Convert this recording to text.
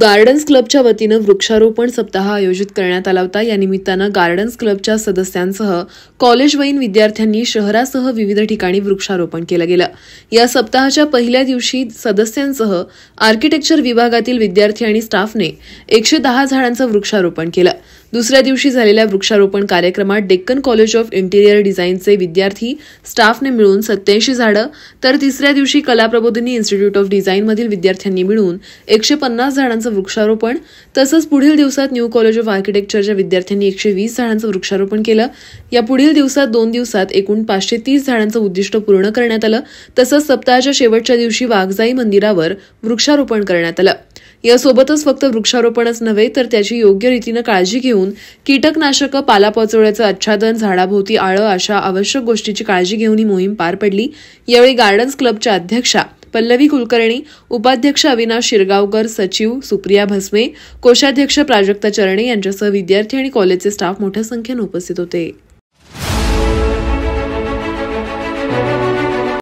Gardens क्लबच्या वतीनं वृक्षारोपण सप्ताह आयोजित करण्यात आला होता। या निमित्तानं गार्डन्स क्लबच्या सदस्यांसह कॉलेजवयीन विद्यार्थ्यांनी शहरासह विविध ठिकाणी वृक्षारोपण केलं गेलं। या सप्ताहाच्या पहिल्या दिवशी सदस्यांसह आर्किटेक्चर विभागातील विद्यार्थी आणि स्टाफने 110 झाडांचं वृक्षारोपण केलं। दुसऱ्या दिवशी झालेल्या वृक्षारोपण कार्यक्रमात डेक्कन कॉलेज ऑफ इंटिरियर डिझाईनचे विद्यार्थी स्टाफने मिळून 87 झाडं, तर तिसऱ्या दिवशी कलाप्रबोधिनी इन्स्टिट्यूट ऑफ डिझाईनमधील विद्यार्थ्यांनी मिळून 150 झाडांचं वृक्षारोपण, तसंच पुढील दिवसात न्यू कॉलेज ऑफ आर्किटेक्चरच्या विद्यार्थ्यांनी 120 झाडांचं वृक्षारोपण केलं। या पुढील दिवसात 2 दिवसात एकूण 530 झाडांचं उद्दिष्ट पूर्ण करण्यात आलं। तसंच सप्ताहाच्या शेवटच्या दिवशी वाघजाई मंदिरावर वृक्षारोपण करण्यात आलं। यासोबतच फक्त वृक्षारोपणच नव्हे तर त्याची योग्य रीतीने काळजी घेऊन कीटकनाशक, पालापाचोळ्याचं आच्छादन, झाडाभोवती आळं अशा आवश्यक गोष्टीची काळजी घेऊन ही मोहीम पार पडली। यावेळी गार्डन्स क्लबच्या अध्यक्षा पल्लवी कुलकर्णी, उपाध्यक्ष अविनाश शिरगावकर, सचिव सुप्रिया भस्मे, कोषाध्यक्ष प्राजक्ता चरणे यांच्यासह विद्यार्थी आणि कॉलेजचे स्टाफ मोठ्या संख्येने उपस्थित होते।